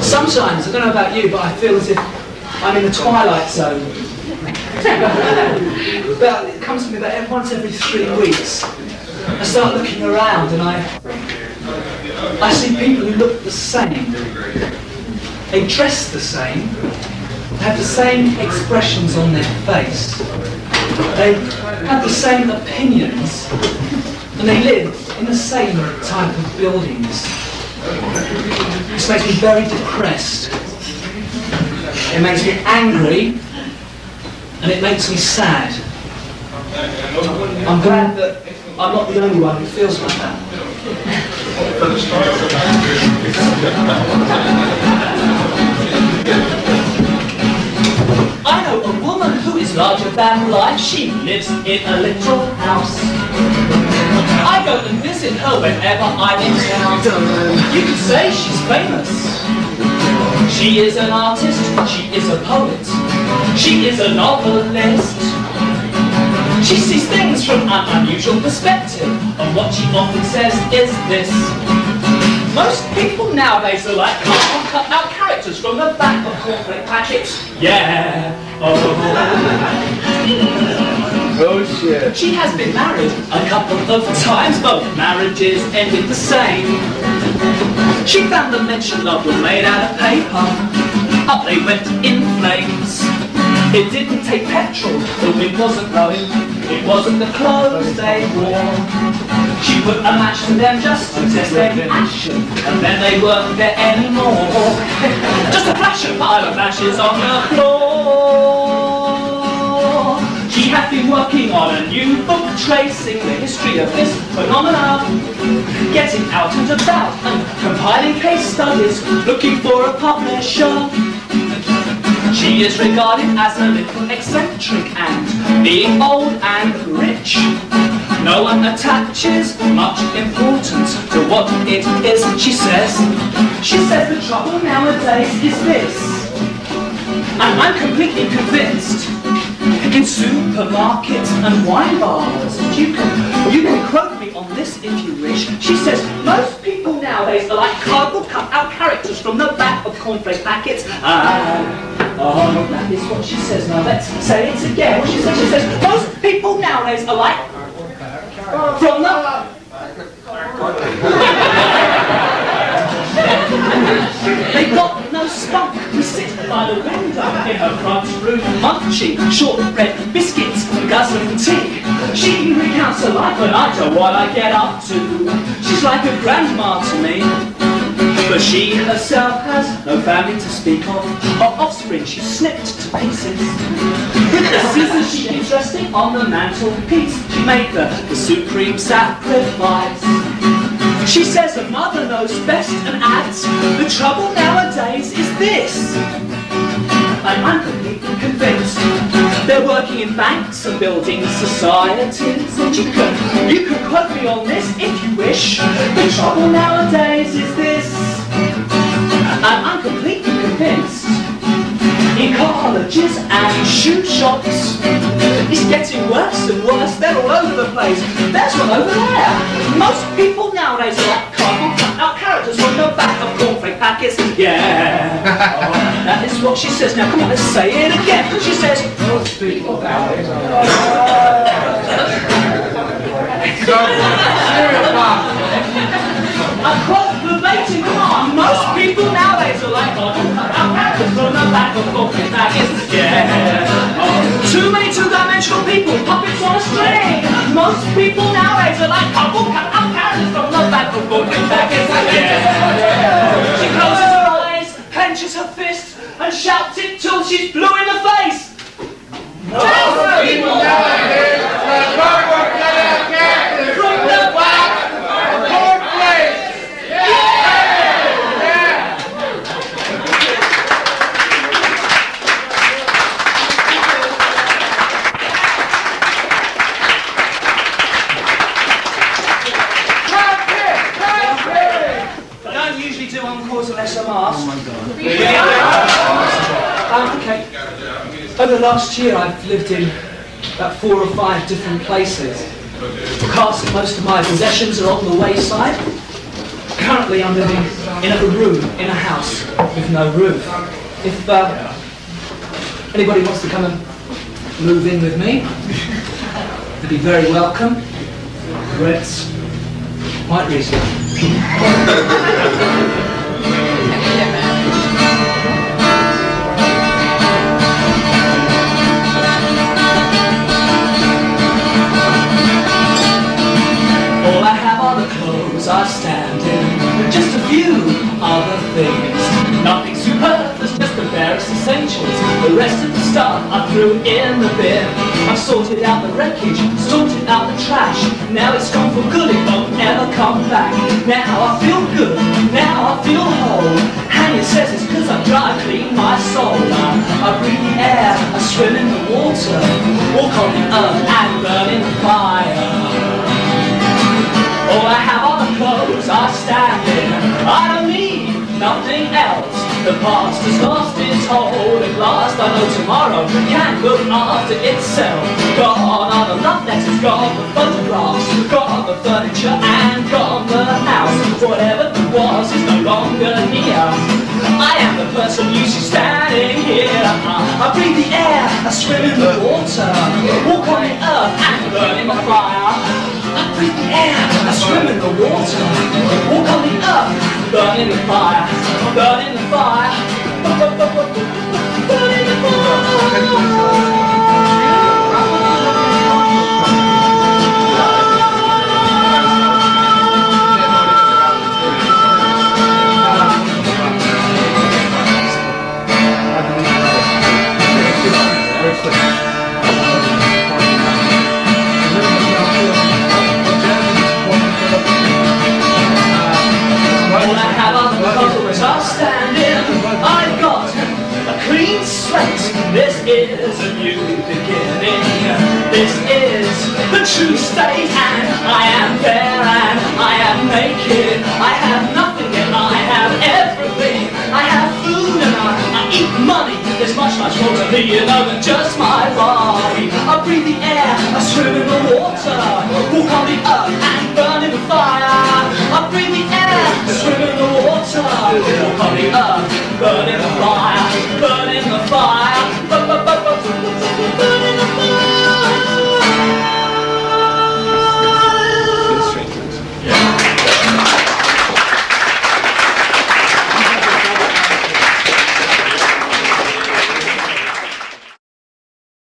Sometimes, I don't know about you, but I feel as if I'm in the twilight zone. But it comes to me that once every 3 weeks, I start looking around and I see people who look the same. They dress the same, they have the same expressions on their face, they have the same opinions, and they live in the same type of buildings. This makes me very depressed. It makes me angry, and it makes me sad. I'm glad that I'm not the only one who feels like that. I know a woman who is larger than life. She lives in a little house. I go and visit her whenever I'm in town. You could say she's famous. She is an artist, she is a poet, she is a novelist. She sees things from an unusual perspective, and what she often says is this: most people nowadays are like cardboard cut out characters from the back of cornflake packets. Yeah. Oh shit. She has been married a couple of times, both marriages ended the same. She found the mentioned love was made out of paper. Up they went in flames. It didn't take petrol, the wind wasn't blowing, it wasn't the clothes they wore. She put a match to them just to test their passion, and then they weren't there anymore. Just a flash of pile of ashes on the floor. She had been working on a new book tracing the history of this phenomenon, getting out and about and compiling case studies, looking for a publisher. She is regarded as a little eccentric, and being old and rich, no one attaches much importance to what it is she says. She says the trouble nowadays is this, and I'm completely convinced. In supermarkets and wine bars, you can quote me on this if you wish. She says most people nowadays are like cardboard cut out characters from the back of cornflake packets. Oh, that is what she says. Now let's say it again. What she says, most people nowadays are like from the they got no spunk. We sit by the window in her front room, munching shortbread biscuits and guzzling tea. She recounts her life and I know what I get up to. She's like a grandma to me, but she herself has no family to speak of. Her offspring she snipped to pieces. With the scissors she keeps resting on the mantelpiece. She made the supreme sacrifice. She says her mother knows best and adds, the trouble nowadays is this. I'm completely convinced they're working in banks and building societies, and you can quote me on this if you wish. The trouble nowadays is this, and I'm completely convinced in colleges and shoe shops it's getting worse and worse. They're all over the place. There's one over there. Most people nowadays are like cardboard cut out characters on the back of cornflake packets. Yeah. Oh, that is what she says. Now come on, let's say it again. She says most people nowadays I quote verbatim, come on. Most people nowadays are like cardboard cut out characters on the back of cornflake packets. Yeah. Oh, too many two-dimensional people, puppets on a string. Most people nowadays are like cardboard cut out characters from the back of cornflake packets. Yeah. She closes her eyes, clenches her fist, and shouts it till she's blue in the face. Most people nowadays are cardboard cut out characters from the back of cornflake. Do encores unless I'm asked. Oh my God. Okay. Over the last year I've lived in about 4 or 5 different places. Most of my possessions are on the wayside. Currently I'm living in a room in a house with no roof. If anybody wants to come and move in with me, they'd be very welcome. Rent's quite reasonable. All I have are the clothes I stand in, just a few other things. Nothing superfluous, just the barest essentials. The rest of the stuff I threw in the bin. I've sorted out the wreckage, sorted out the trash. Now it's gone for good, it won't ever come back. Now I feel good, now I feel whole. Hanya says it's cause I dry clean my soul. I breathe the air, I swim in the water, walk on the earth and burn in the fire. All I have are the clothes I stand in. I don't need nothing else. The past has lost its hold at last. I know tomorrow can look after itself. Gone are the love letters, gone the photographs, gone the furniture and gone the house. Whatever there was is no longer near. I am the person you see standing here. I breathe the air, I swim in the water, walk on the earth and burn in the fire. I breathe the air, I swim in the water, walk on the earth, burn in the fire, burn in the fire, burn in the fire. I've got a clean slate. This is a new beginning. This is the true state, and I am bare and I am naked. I have nothing and I have everything. I have food and I eat money. There's much, much more to me, than just my body. I breathe the air, I swim in the water,